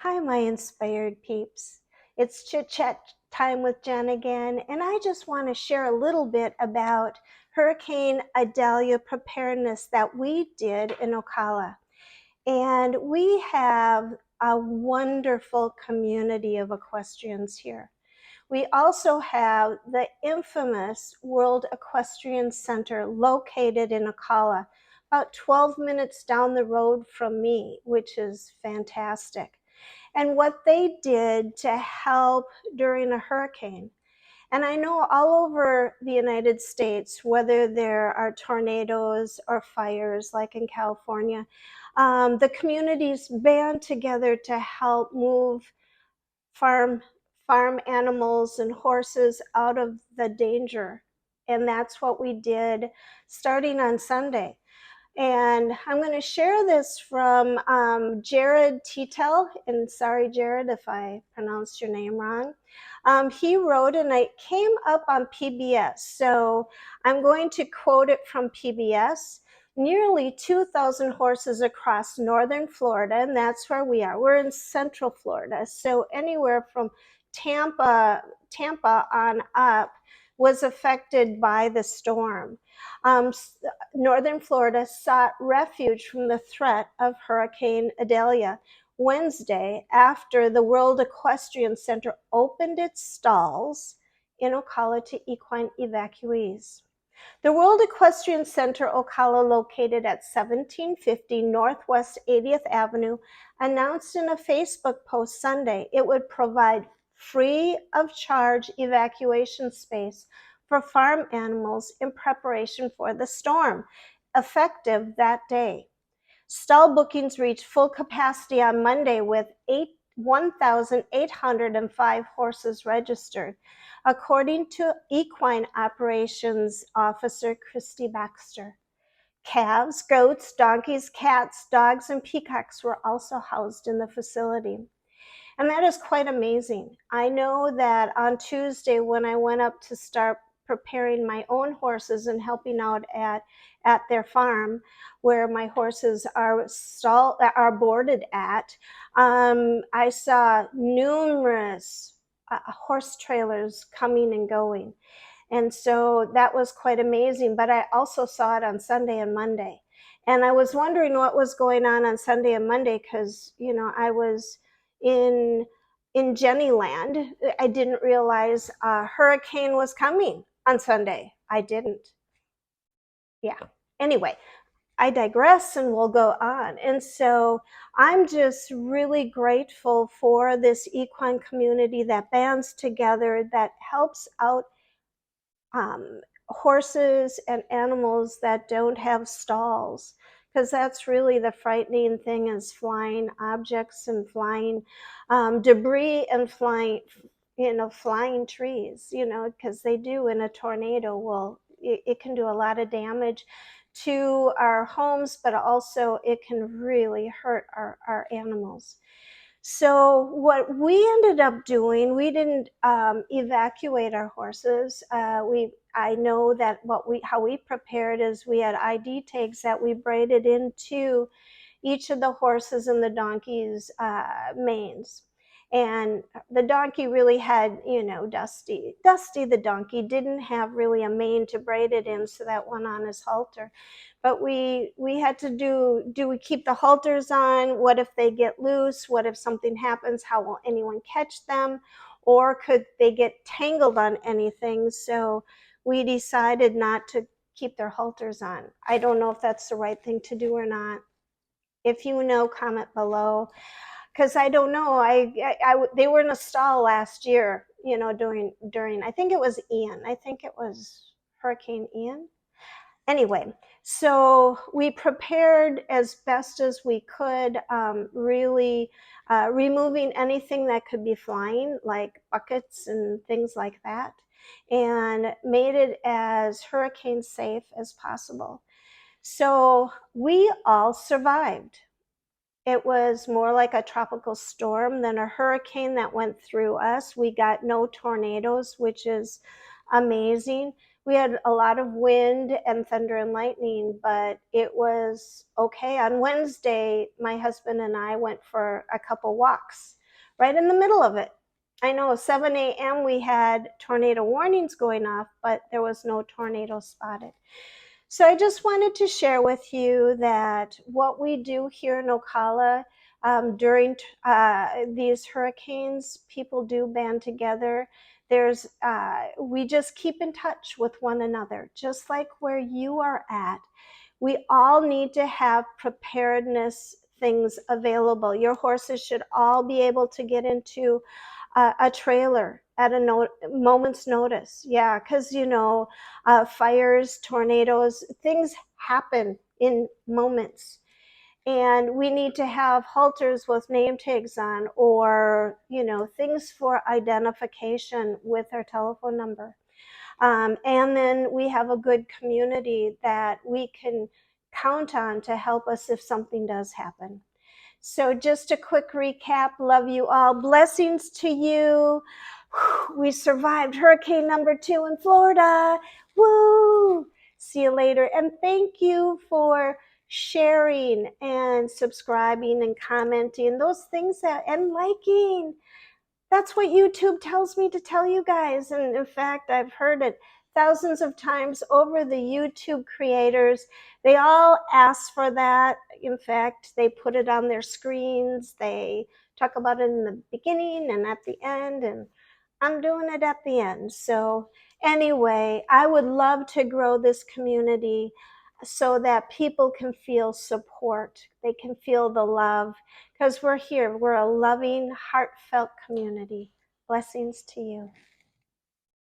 Hi, my inspired peeps. It's Chit Chat time with Jen again, and I just want to share a little bit about Hurricane Idalia preparedness that we did in Ocala. And we have a wonderful community of equestrians here. We also have the infamous World Equestrian Center located in Ocala, about 12 minutes down the road from me, which is fantastic. And what they did to help during a hurricane. And I know all over the United States, whether there are tornadoes or fires like in California, the communities band together to help move farm animals and horses out of the danger. And that's what we did starting on Sunday. And I'm going to share this from Jared Titel, and sorry, Jared, if I pronounced your name wrong. He wrote, and it came up on PBS, so I'm going to quote it from PBS. Nearly 2,000 horses across northern Florida, and that's where we are. We're in central Florida, so anywhere from Tampa on up was affected by the storm. Northern Florida sought refuge from the threat of Hurricane Idalia Wednesday after the World Equestrian Center opened its stalls in Ocala to equine evacuees. The World Equestrian Center Ocala, located at 1750 Northwest 80th Avenue, announced in a Facebook post Sunday it would provide free of charge evacuation space for farm animals in preparation for the storm, effective that day. Stall bookings reached full capacity on Monday with 1,805 horses registered, according to Equine Operations Officer Christy Baxter. Calves, goats, donkeys, cats, dogs, and peacocks were also housed in the facility. And that is quite amazing. I know that on Tuesday, when I went up to start preparing my own horses and helping out at their farm where my horses are boarded at, I saw numerous horse trailers coming and going. And so that was quite amazing. But I also saw it on Sunday and Monday. And I was wondering what was going on Sunday and Monday because, I was in Jennyland. I didn't realize a hurricane was coming on Sunday. I didn't. Yeah. Anyway, I digress and we'll go on. And so I'm just really grateful for this equine community that bands together, that helps out horses and animals that don't have stalls, because that's really the frightening thing, is flying objects and flying debris and flying trees, because they do in a tornado. Well, it can do a lot of damage to our homes, but also it can really hurt our animals. So what we ended up doing, we didn't evacuate our horses. I know that how we prepared is we had ID tags that we braided into each of the horses and the donkey's manes. And the donkey really had, Dusty the donkey didn't have really a mane to braid it in, so that went on his halter. But we had to do we keep the halters on? What if they get loose? What if something happens? How will anyone catch them? Or could they get tangled on anything? So we decided not to keep their halters on. I don't know if that's the right thing to do or not. If you know, comment below, because I don't know. They were in a stall last year, during I think it was Ian. I think it was Hurricane Ian. Anyway, so we prepared as best as we could, really removing anything that could be flying, like buckets and things like that, and made it as hurricane safe as possible. So we all survived. It was more like a tropical storm than a hurricane that went through us. We got no tornadoes, which is amazing. We had a lot of wind and thunder and lightning, but it was okay. On Wednesday, my husband and I went for a couple walks right in the middle of it. I know 7 a.m. we had tornado warnings going off, but there was no tornado spotted. So I just wanted to share with you that what we do here in Ocala during these hurricanes, people do band together. We just keep in touch with one another, just like where you are at. We all need to have preparedness things available. Your horses should all be able to get into a trailer at a moment's notice. Yeah, because fires, tornadoes, things happen in moments. And we need to have halters with name tags on, or things for identification with our telephone number. And then we have a good community that we can count on to help us if something does happen. So just a quick recap. Love you all. Blessings to you. We survived hurricane number 2 in Florida. Woo! See you later. And thank you for sharing and subscribing and commenting, those things and liking. That's what YouTube tells me to tell you guys. And in fact, I've heard it thousands of times over. The YouTube creators, they all ask for that. In fact, they put it on their screens. They talk about it in the beginning and at the end, and I'm doing it at the end. So anyway, I would love to grow this community so that people can feel support. They can feel the love, because we're here. We're a loving, heartfelt community. Blessings to you.